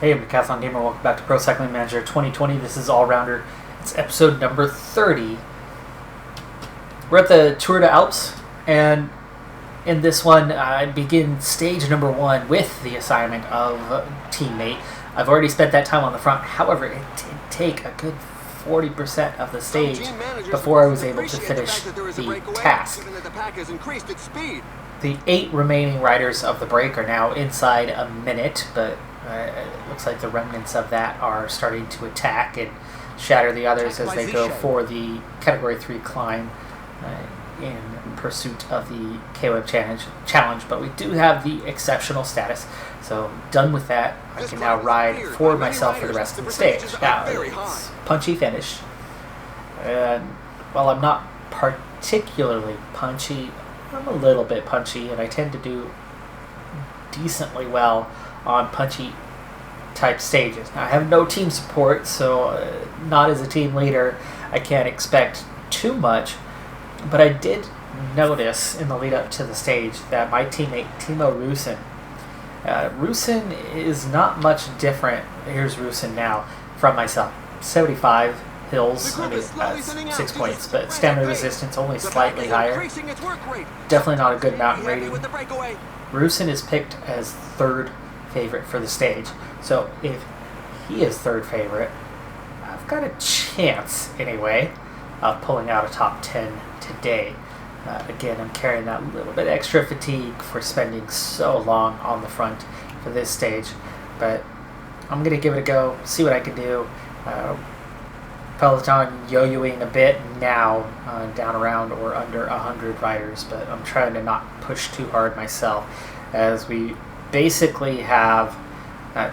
Hey, I'm Decathlon Gamer. Welcome back to Pro Cycling Manager 2020. This is All Rounder. It's episode number 30. We're at the Tour de Alpes, and in this one, I begin stage number 1 with the assignment of teammate. I've already spent that time on the front. However, it did take a good 40% of the stage before I was able to finish the task. The 8 remaining riders of the break are now inside a minute, but it looks like the remnants of that are starting to attack and shatter the others as they go for the Category 3 climb in pursuit of the K-Web challenge. But we do have the exceptional status, so done with that. I can now ride for myself for the rest of the stage. Now, it's punchy finish, and while I'm not particularly punchy, I'm a little bit punchy, and I tend to do decently well on punchy type stages. Now, I have no team support, so not as a team leader, I can't expect too much, but I did notice in the lead up to the stage that my teammate Timo Rusin is not much different. Here's Rusin now from myself. 75 hills, I mean, 6 points, but stamina resistance only slightly higher. Definitely not a good mountain rating. Rusin is picked as third favorite for the stage, so if he is third favorite, I've got a chance anyway of pulling out a top 10 today. Again, I'm carrying that little bit extra fatigue for spending so long on the front for this stage, but I'm going to give it a go, see what I can do. Peloton yo-yoing a bit now, down around or under 100 riders, but I'm trying to not push too hard myself as we basically have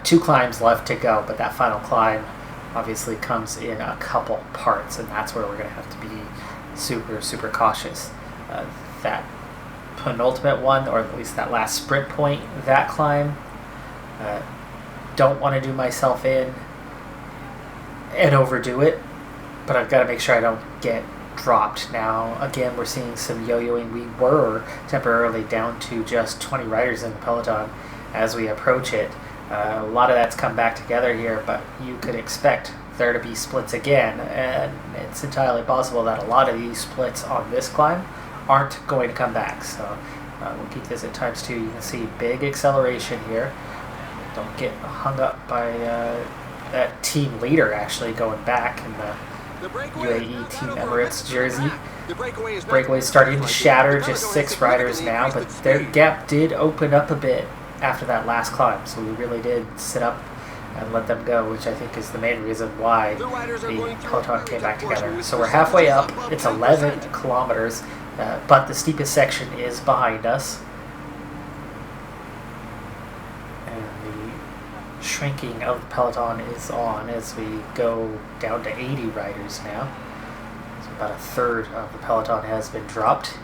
2 climbs left to go, but that final climb obviously comes in a couple parts, and that's where we're going to have to be super cautious. That penultimate one, or at least that last sprint point, that climb, don't want to do myself in and overdo it, but I've got to make sure I don't get dropped. Now, again, we're seeing some yo-yoing. We were temporarily down to just 20 riders in the peloton as we approach it. A lot of that's come back together here, but you could expect there to be splits again, and it's entirely possible that a lot of these splits on this climb aren't going to come back. So we'll keep this at times 2. You can see big acceleration here. Don't get hung up by that team leader actually going back in the UAE Team Emirates jersey. Breakaway's starting to shatter, just 6 riders now, but their gap did open up a bit after that last climb, so we really did sit up and let them go, which I think is the main reason why the peloton came back together. So we're halfway up. It's 11 kilometers, but the steepest section is behind us. And the shrinking of the peloton is on as we go down to 80 riders now. So about a third of the peloton has been dropped.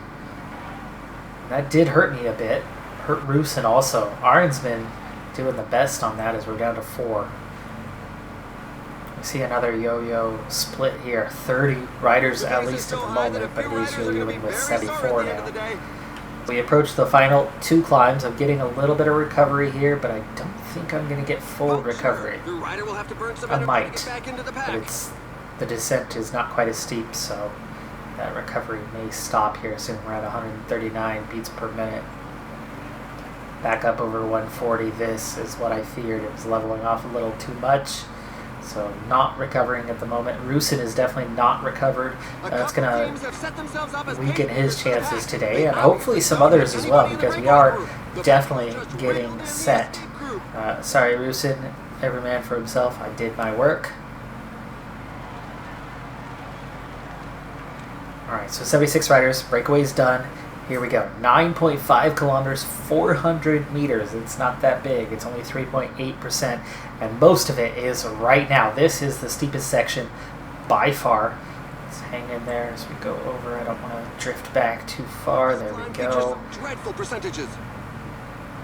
And that did hurt me a bit. Hurt Rusin also. Arn's been doing the best on that as we're down to 4. We see another yo-yo split here. 30 riders at least at the moment, but it is yo-yoing with 74 now. We approach the final 2 climbs. I'm getting a little bit of recovery here, but I don't think I'm going to get full recovery. I might, but the descent is not quite as steep, so that recovery may stop here soon. We're at 139 beats per minute. Back up over 140. This is what I feared. It was leveling off a little too much, so not recovering at the moment. Rusin is definitely not recovered. That's going to weaken his chances today, and hopefully some others as well, because we are definitely getting set. Sorry, Rusin, every man for himself. I did my work. Alright, so 76 riders. Breakaway's done. Here we go. 9.5 kilometers, 400 meters. It's not that big. It's only 3.8%, and most of it is right now. This is the steepest section by far. Let's hang in there as we go over. I don't want to drift back too far. There we go. All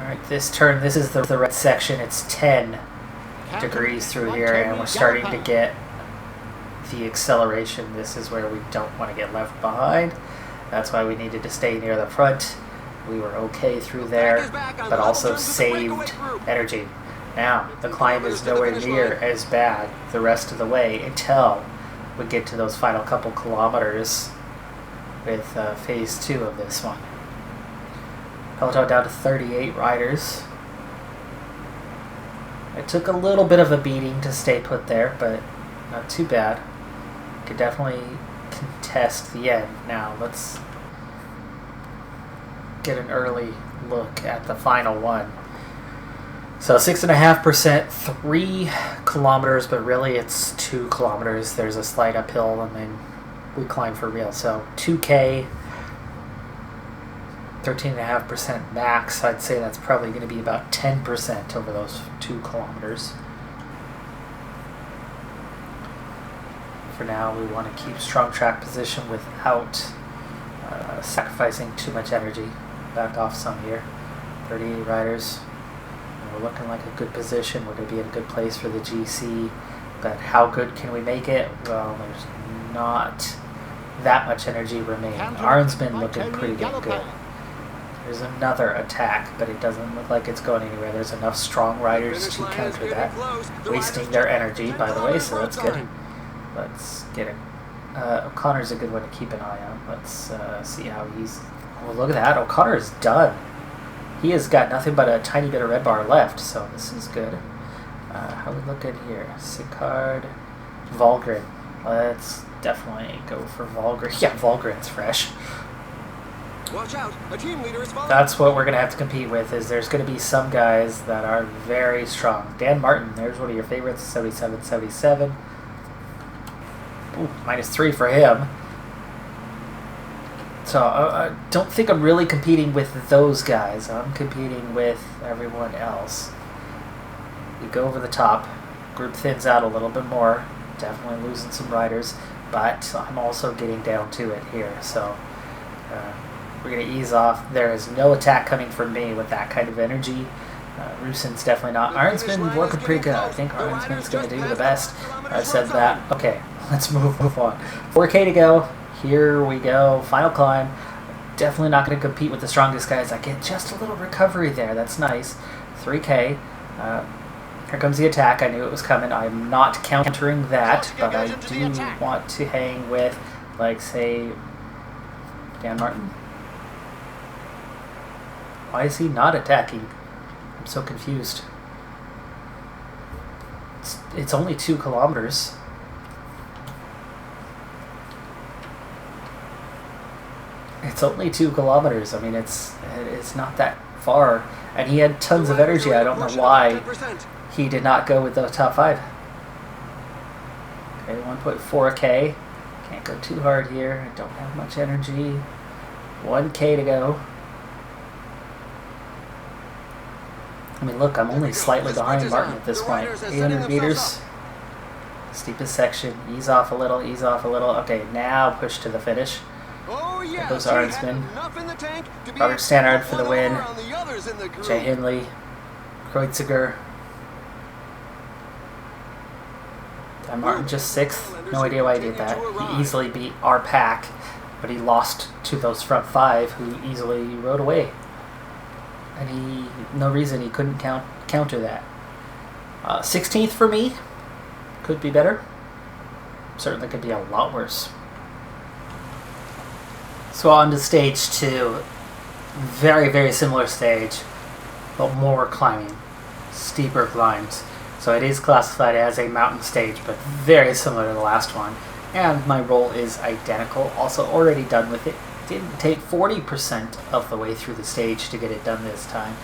right, this turn, this is the red section. It's 10 degrees through here, and we're starting to get the acceleration. This is where we don't want to get left behind. That's why we needed to stay near the front. We were okay through there, but also saved energy. Now, the climb is nowhere near as bad the rest of the way until we get to those final couple kilometers with phase 2 of this one. Peloton down to 38 riders. It took a little bit of a beating to stay put there, but not too bad. Could definitely contest the end. Now, let's get an early look at the final one. So 6.5%, 3 kilometers, but really it's 2 kilometers. There's a slight uphill and then we climb for real. So 2K, 13.5% max. I'd say that's probably going to be about 10% over those 2 kilometers. For now, we want to keep strong track position without sacrificing too much energy. Back off some here. 38 riders. We're looking like a good position. We're going to be in a good place for the GC. But how good can we make it? Well, there's not that much energy remaining. Arn's been looking pretty good. There's another attack, but it doesn't look like it's going anywhere. There's enough strong riders to counter that. Wasting their energy, by the way, so that's good. Let's get it. O'Connor's a good one to keep an eye on. Let's see how he's... Oh, look at that. O'Connor is done. He has got nothing but a tiny bit of red bar left, so this is good. How we looking here? Sicard, Volgren. Let's definitely go for Volgren. Yeah, Volgren's fresh. Watch out. A team leader is following. That's what we're going to have to compete with, is there's going to be some guys that are very strong. Dan Martin, there's one of your favorites, 77-77. Ooh, -3 for him. So I don't think I'm really competing with those guys. I'm competing with everyone else. We go over the top. Group thins out a little bit more. Definitely losing some riders. But I'm also getting down to it here. So we're going to ease off. There is no attack coming from me with that kind of energy. Rusin's definitely not. Arn's been working pretty good. I think Arn's going to do the best. I've said that. Okay, let's move on. 4K to go. Here we go. Final climb. Definitely not going to compete with the strongest guys. I get just a little recovery there. That's nice. 3K. Here comes the attack. I knew it was coming. I'm not countering that, but I do want to hang with, like, say, Dan Martin. Why is he not attacking? I'm so confused. It's only 2 kilometers. It's only 2 kilometers. I mean, it's not that far. And he had tons of energy. I don't know why he did not go with the top 5. Okay, 1.4K. Can't go too hard here. I don't have much energy. 1K to go. I mean, look, I'm only slightly behind Martin at this point. 800 meters. Steepest section. Ease off a little, ease off a little. Okay, now push to the finish. There goes Arnsman. Robert Stannard for the win. Jay Hindley. Kreuziger. Dan Martin just 6th. No idea why he did that. He easily beat our pack, but he lost to those front 5 who easily rode away. And no reason he couldn't counter that. 16th for me. Could be better. Certainly could be a lot worse. So on to stage 2. Very, very similar stage, but more climbing. Steeper climbs. So it is classified as a mountain stage, but very similar to the last one. And my roll is identical. Also already done with it. Didn't take 40% of the way through the stage to get it done this time.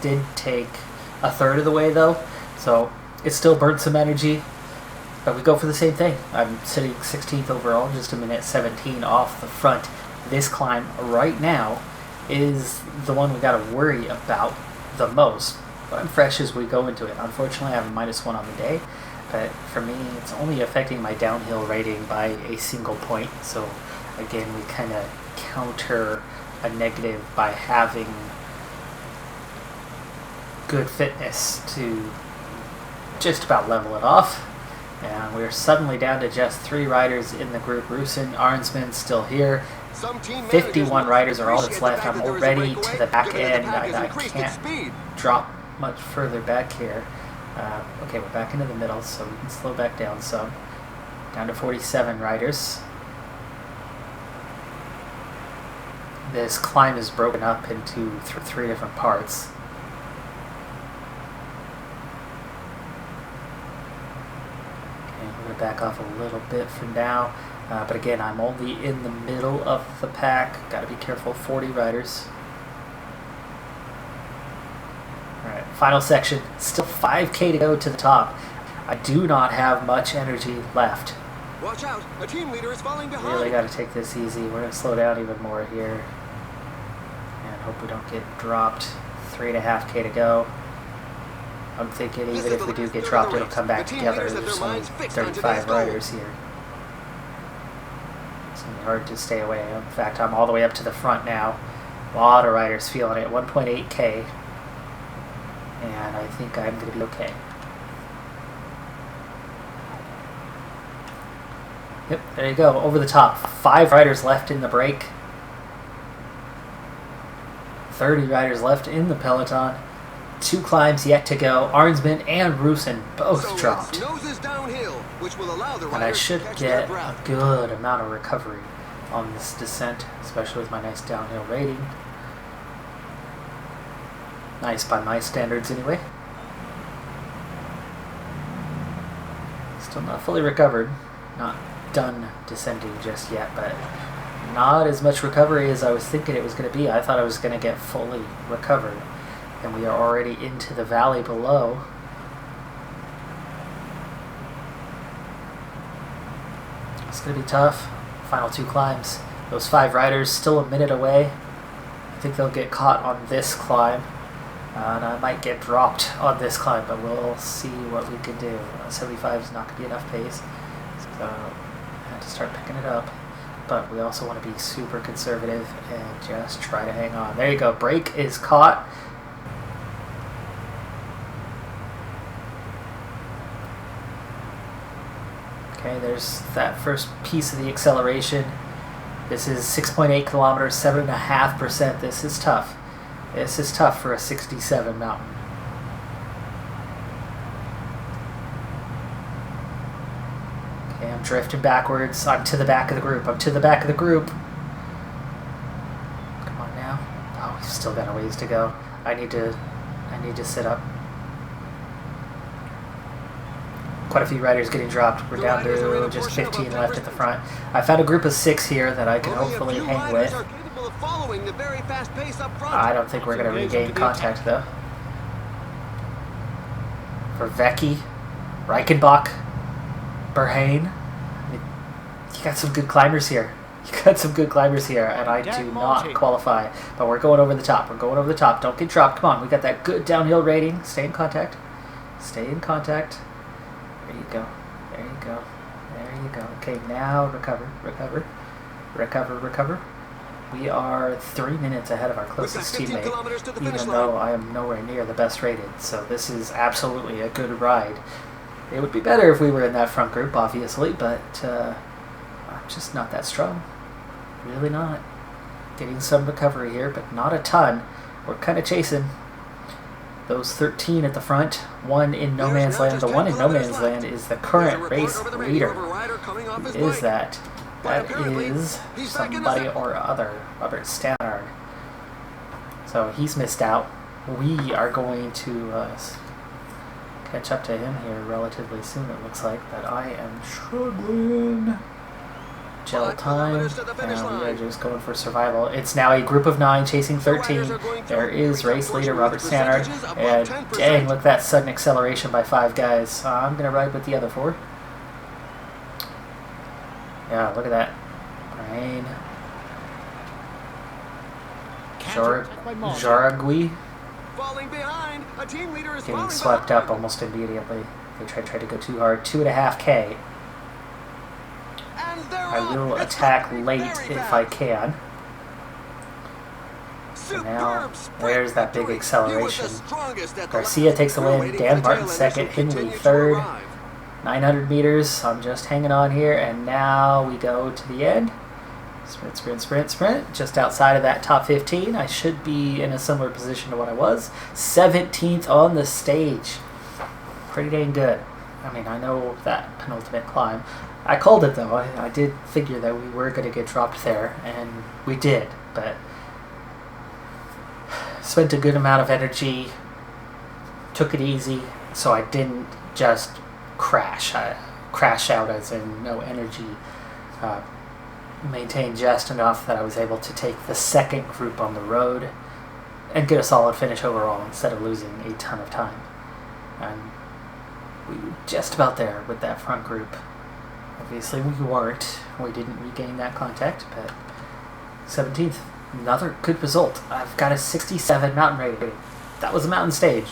Did take a third of the way though, so it still burnt some energy. But we go for the same thing. I'm sitting 16th overall, just a minute 17 off the front. This climb right now is the one we got to worry about the most. But I'm fresh as we go into it. Unfortunately, I have a -1 on the day, but for me, it's only affecting my downhill rating by a single point. So again, we kind of counter a negative by having good fitness to just about level it off. And we're suddenly down to just 3 riders in the group. Rusin, Arnsman still here. 51 riders are all that's left. I'm already to the back end. I can't drop much further back here. Okay, we're back into the middle, so we can slow back down some. Down to 47 riders. This climb is broken up into three different parts. Okay, we're going to back off a little bit for now. But again, I'm only in the middle of the pack. Got to be careful. 40 riders. Alright, final section. Still 5K to go to the top. I do not have much energy left. Watch out! A team leader is falling behind. Really got to take this easy. We're going to slow down even more here. And hope we don't get dropped. 3.5K to go. I'm thinking even if we do get dropped, it'll come back together. There's only 35 riders here. It's going to be hard to stay away. In fact, I'm all the way up to the front now. A lot of riders feeling it. 1.8K. And I think I'm going to be okay. Yep, there you go. Over the top. 5 riders left in the break. 30 riders left in the peloton. 2 climbs yet to go. Arnsman and Rusin both dropped. Downhill, which will allow the and I should get a good amount of recovery on this descent, especially with my nice downhill rating. Nice by my standards anyway. Still not fully recovered. Not done descending just yet, but not as much recovery as I was thinking it was going to be. I thought I was going to get fully recovered. And we are already into the valley below. It's going to be tough. Final 2 climbs. Those 5 riders still a minute away. I think they'll get caught on this climb. And I might get dropped on this climb, but we'll see what we can do. 75 is not going to be enough pace. So I have to start picking it up. But we also want to be super conservative and just try to hang on. There you go. Brake is caught. Okay, there's that first piece of the acceleration. This is 6.8 kilometers, 7.5%. This is tough. This is tough for a 67 mountain. Okay, I'm drifting backwards. I'm to the back of the group. I'm to the back of the group. Come on now. Oh, we've still got a ways to go. I need to sit up. Quite a few riders getting dropped. We're down to just 15 left at the front. I found a group of 6 here that I can hopefully hang with. I don't think we're going to regain contact though. For Vecchi, Reichenbach, Berhane. You got some good climbers here. You got some good climbers here, and I do not qualify. But we're going over the top. We're going over the top. Don't get dropped. Come on, we got that good downhill rating. Stay in contact. Stay in contact. There you go. There you go. There you go. Okay, now recover, recover, recover, recover. We are 3 minutes ahead of our closest teammate, even though I am nowhere near the best rated. So this is absolutely a good ride. It would be better if we were in that front group, obviously, but I'm just not that strong. Really not. Getting some recovery here, but not a ton. We're kind of chasing. Those 13 at the front, 1 in no man's land. The 1 in no man's land is the current race leader. Who is that? That is somebody or other, Robert Stannard. So he's missed out. We are going to catch up to him here relatively soon, it looks like, but I am struggling. Gel time, and we are just going for survival. It's now a group of 9 chasing 13. There is race leader Robert Stannard, and dang, look at that sudden acceleration by 5 guys. I'm going to ride with the other 4. Yeah, look at that. Rain. Jaragui. Getting swept up almost immediately. They tried to go too hard. 2.5K. I will attack late if I can. So now, there's that big acceleration. Garcia takes the win, Dan Martin second, Hindley third. 900 meters, I'm just hanging on here, and now we go to the end. Sprint, sprint, sprint, sprint. Just outside of that top 15. I should be in a similar position to what I was. 17th on the stage. pretty dang good. I mean, I know that penultimate climb. I called it though. I did figure that we were going to get dropped there, and we did, but spent a good amount of energy, took it easy, so I didn't just crash. I crash out as in no energy. Maintained just enough that I was able to take the second group on the road and get a solid finish overall instead of losing a ton of time. And we were just about there with that front group. Obviously we weren't. We didn't regain that contact, but 17th, another good result. I've got a 67 mountain rating. That was a mountain stage.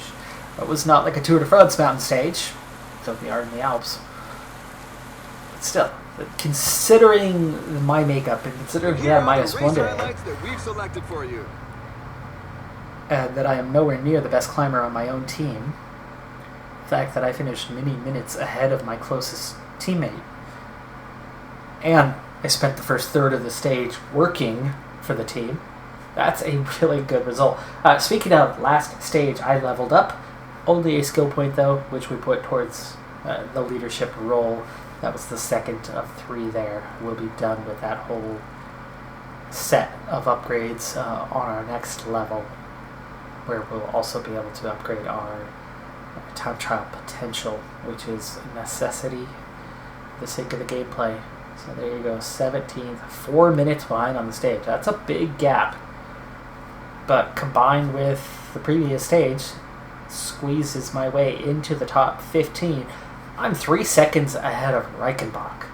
It was not like a Tour de France mountain stage, though we are in the Alps. But still, considering my makeup and considering we had -1 today, that we've selected for you. and that I am nowhere near the best climber on my own team, the fact that I finished many minutes ahead of my closest teammate, and I spent the first third of the stage working for the team, that's a really good result. Speaking of last stage, I leveled up. Only a skill point though, which we put towards the leadership role. That was the second of 3 there. We'll be done with that whole set of upgrades on our next level, where we'll also be able to upgrade our time trial potential, which is a necessity for the sake of the gameplay. So there you go, 17th, 4 minutes behind on the stage. That's a big gap. But combined with the previous stage, squeezes my way into the top 15. I'm 3 seconds ahead of Reichenbach.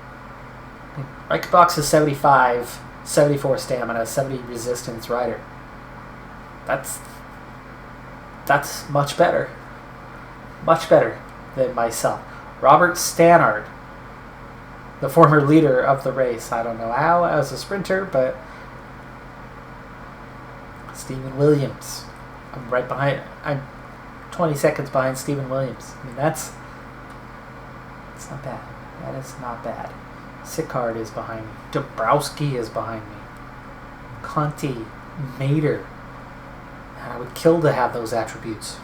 Reichenbach's a 75, 74 stamina, 70 resistance rider. That's much better. Much better than myself. Robert Stannard, the former leader of the race. I don't know how as a sprinter, but Stephen Williams. I'm right behind. I'm 20 seconds behind Stephen Williams. I mean, that's not bad. That is not bad. Sicard is behind me. Dabrowski is behind me. Conti, Mater. I would kill to have those attributes.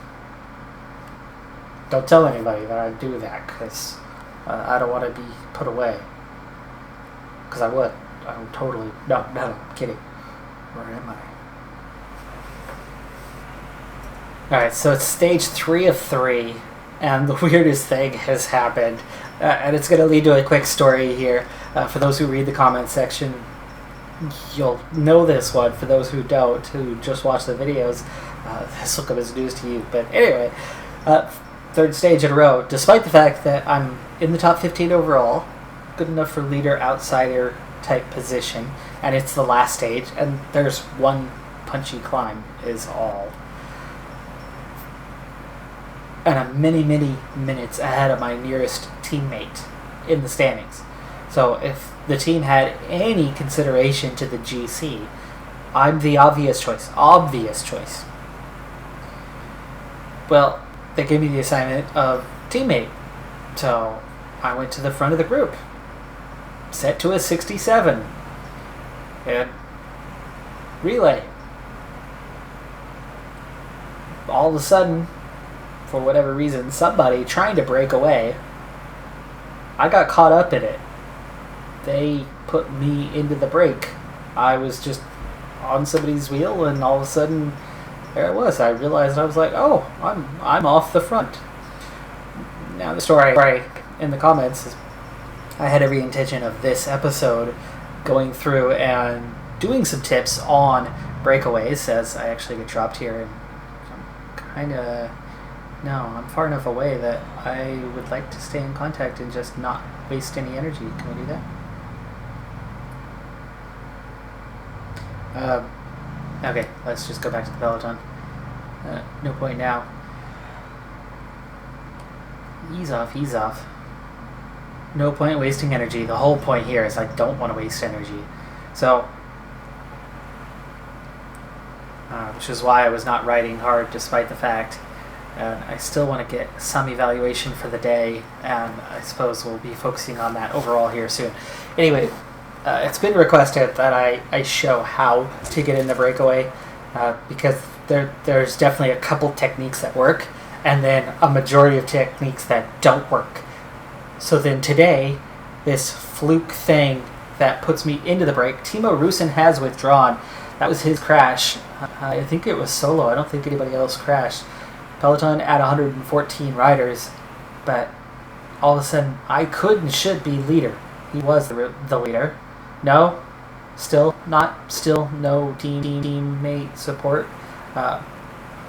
Don't tell anybody that I do that, because I don't want to be put away. Because I would. I would totally. No, I'm kidding. Where am I? Alright, so it's stage 3 of 3, and the weirdest thing has happened. And it's going to lead to a quick story here. For those who read the comment section, you'll know this one. For those who don't, who just watch the videos, this will come as news to you. But anyway, 3rd stage in a row, despite the fact that I'm in the top 15 overall, good enough for leader outsider type position, and it's the last stage, and there's one punchy climb is all. And I'm many minutes ahead of my nearest teammate in the standings. So if the team had any consideration to the GC, I'm the obvious choice. Well, they gave me the assignment of teammate. So I went to the front of the group, set to a 67, and relay. All of a sudden, for whatever reason, somebody trying to break away, I got caught up in it. They put me into the break. I was just on somebody's wheel, and all of a sudden, there it was. I realized, I was like, oh, I'm off the front. Now the story in the comments is, I had every intention of this episode going through and doing some tips on breakaways, as I actually get dropped here, and I'm far enough away that I would like to stay in contact and just not waste any energy. Can we do that? Okay, let's just go back to the peloton. No point now. Ease off. No point wasting energy. The whole point here is I don't want to waste energy. So, which is why I was not riding hard despite the fact. And I still want to get some evaluation for the day, and I suppose we'll be focusing on that overall here soon. Anyway, it's been requested that I show how to get in the breakaway, because there's definitely a couple techniques that work, and then a majority of techniques that don't work. So then today, this fluke thing that puts me into the break, Timo Rusin has withdrawn. That was his crash. I think it was solo. I don't think anybody else crashed. Peloton at 114 riders, but all of a sudden I could and should be leader. He was the leader. No, still not. Still no teammate support.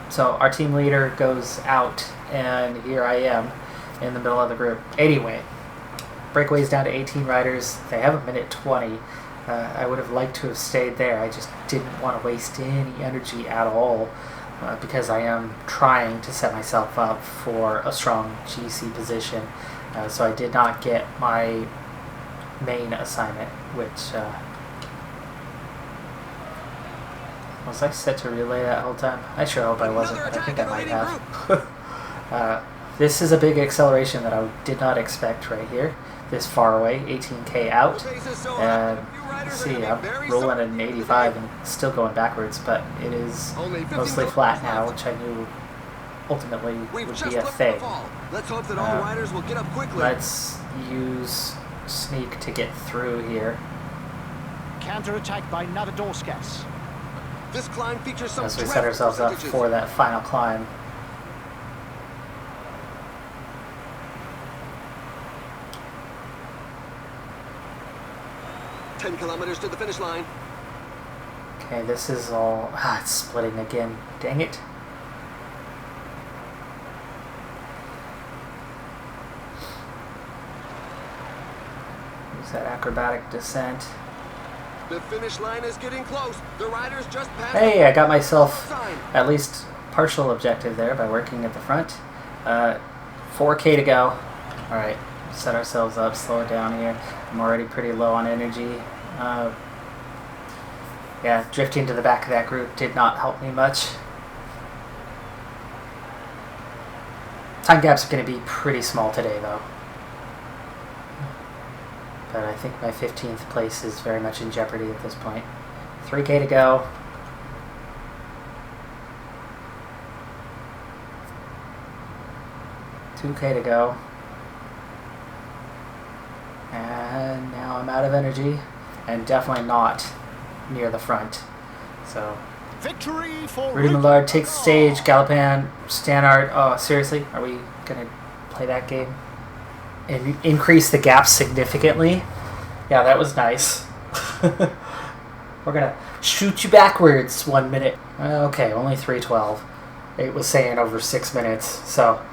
So our team leader goes out, and here I am in the middle of the group. Anyway, breakaway's down to 18 riders. They have a minute 20. I would have liked to have stayed there. I just didn't want to waste any energy at all because I am trying to set myself up for a strong GC position. So I did not get my main assignment, which was I set to relay that whole time? I sure hope I wasn't, but I think I might have. This is a big acceleration that I did not expect right here. This far away, 18k out. And see, I'm rolling at an 85 and still going backwards, but it is mostly flat now, which I knew ultimately would be a thing. Let's hope that all riders will get up quickly. Let's use Sneak to get through here. Counter-attack by Nadadorskas. This climb features some As we set ourselves up for that final climb. $10 kilometers to the finish line. Okay, this is all... it's splitting again. Dang it. Use that acrobatic descent. The finish line is getting close. The riders just passed. Hey, I got myself at least partial objective there by working at the front. 4k to go. Alright, set ourselves up, slow it down here. I'm already pretty low on energy. Yeah, drifting to the back of that group did not help me much. Time gaps are going to be pretty small today, though. But I think my 15th place is very much in jeopardy at this point. 3k to go. $2k to go. And now I'm out of energy. And definitely not near the front. So Victory for Rudy Millard takes the stage. Galopin, Stannard. Oh, seriously? Are we going to play that game? And increase the gap significantly? Yeah, that was nice. We're going to shoot you backwards 1 minute. Okay, only 3:12. It was saying over 6 minutes, so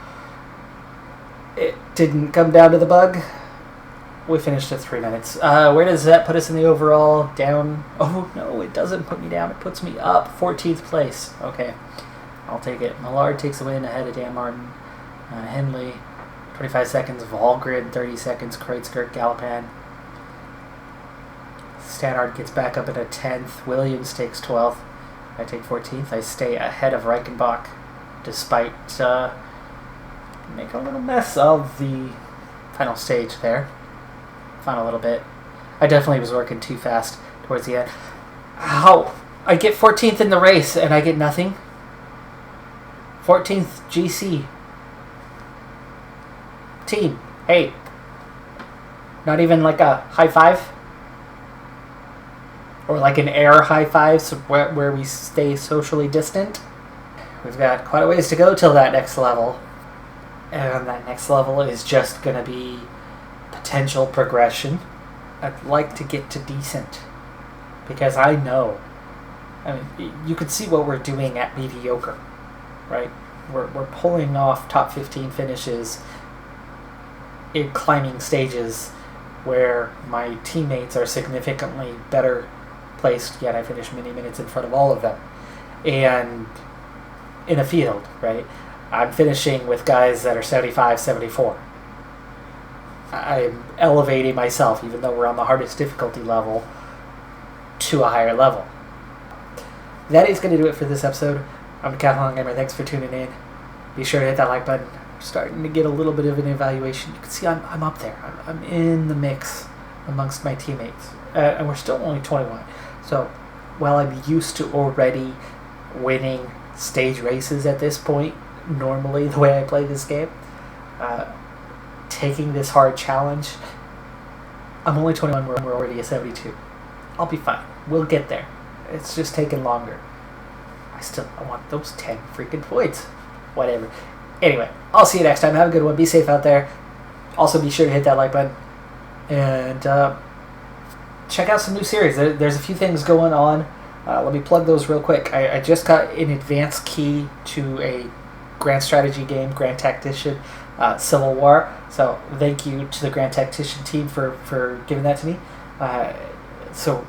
it didn't come down to the bug. We finished at 3 minutes. Where does that put us in the overall? Down? Oh, no, it doesn't put me down. It puts me up. 14th place. Okay, I'll take it. Millard takes the win ahead of Dan Martin. Henley, 25 seconds. Volgrid, 30 seconds. Kreutzkirch, Galopin. Stannard gets back up at a 10th. Williams takes 12th. I take 14th. I stay ahead of Reichenbach despite make a little mess of the final stage there. Final little bit. I definitely was working too fast towards the end. How? I get 14th in the race and I get nothing? 14th GC. Team. Hey. Not even like a high five? Or like an air high five so where we stay socially distant? We've got quite a ways to go till that next level. And that next level is just going to be potential progression. I'd like to get to decent. Because I know. I mean, you can see what we're doing at mediocre. Right? We're pulling off top 15 finishes in climbing stages where my teammates are significantly better placed, yet I finished many minutes in front of all of them. And in a field, right? I'm finishing with guys that are 75, 74. I'm elevating myself, even though we're on the hardest difficulty level, to a higher level. That is going to do it for this episode. I'm Decathlon Gamer. Thanks for tuning in. Be sure to hit that like button. We're starting to get a little bit of an evaluation. You can see I'm up there. I'm in the mix amongst my teammates. And we're still only 21. So while I'm used to already winning stage races at this point, normally the way I play this game. Taking this hard challenge, I'm only 21, we're already at 72. I'll be fine. We'll get there. It's just taking longer. I want those 10 freaking points. Whatever. Anyway, I'll see you next time. Have a good one. Be safe out there. Also, be sure to hit that like button. And check out some new series. There's a few things going on. Let me plug those real quick. I just got an advanced key to a Grand Strategy game, Grand Tactician, Civil War. So thank you to the Grand Tactician team for giving that to me. So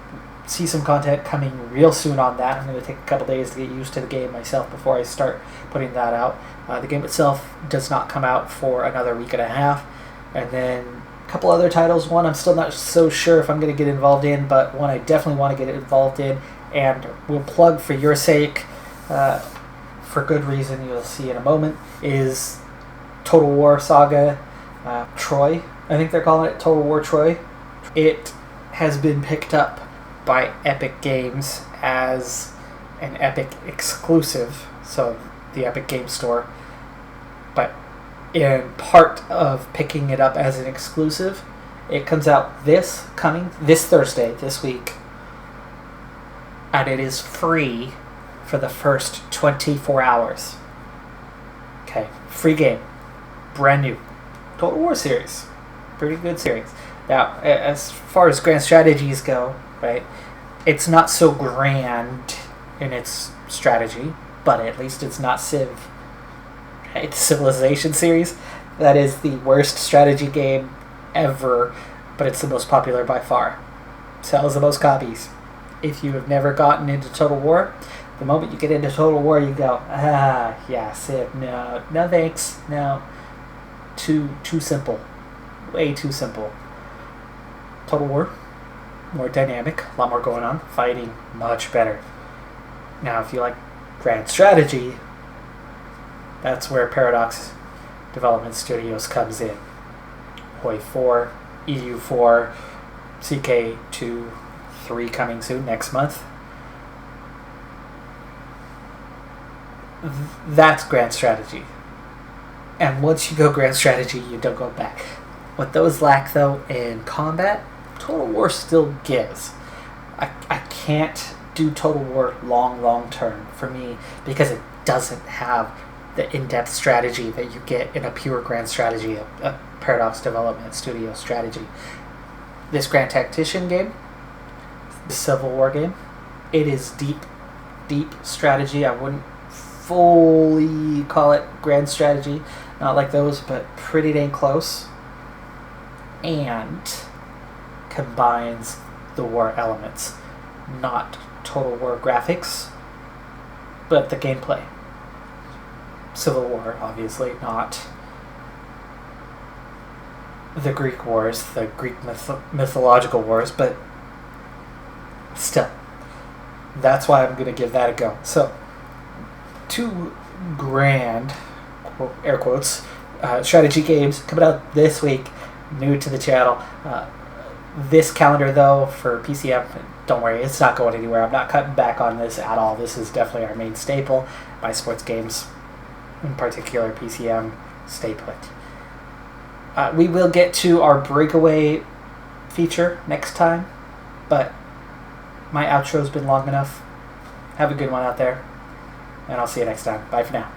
see some content coming real soon on that. I'm going to take a couple days to get used to the game myself before I start putting that out. The game itself does not come out for another week and a half. And then a couple other titles. One I'm still not so sure if I'm going to get involved in, but one I definitely want to get involved in. And we'll plug for your sake, for good reason, you'll see in a moment, is Total War Saga Troy. I think they're calling it Total War Troy. It has been picked up by Epic Games as an Epic exclusive, so the Epic Game Store. But in part of picking it up as an exclusive, it comes out this Thursday, this week, and it is free for the first 24 hours. Okay, free game, brand new, Total War series, pretty good series. Now, as far as grand strategies go, right, it's not so grand in its strategy, but at least it's not Civ. Right? The Civilization series, that is the worst strategy game ever, but it's the most popular by far. Sells the most copies. If you have never gotten into Total War, the moment you get into Total War, you go, yeah, Civ, no thanks, no, too simple, way too simple. Total War, more dynamic, a lot more going on, fighting, much better. Now, if you like grand strategy, that's where Paradox Development Studios comes in. Hoi 4, EU 4, CK2, 3 coming soon, next month. That's grand strategy. And once you go grand strategy, you don't go back. What those lack, though, in combat, Total War still gives. I can't do Total War long term for me because it doesn't have the in-depth strategy that you get in a pure grand strategy, a Paradox Development Studio strategy. This Grand Tactician game, the Civil War game, it is deep strategy. I wouldn't fully call it grand strategy, not like those, but pretty dang close. And combines the war elements, not Total War graphics, but the gameplay. Civil War, obviously, not the Greek wars, the Greek mythological wars, but still, that's why I'm going to give that a go. So, 2 grand, air quotes, strategy games coming out this week, new to the channel. This calendar, though, for PCM, don't worry, it's not going anywhere. I'm not cutting back on this at all. This is definitely our main staple. My sports games, in particular PCM, stay put. We will get to our breakaway feature next time, but my outro's been long enough. Have a good one out there, and I'll see you next time. Bye for now.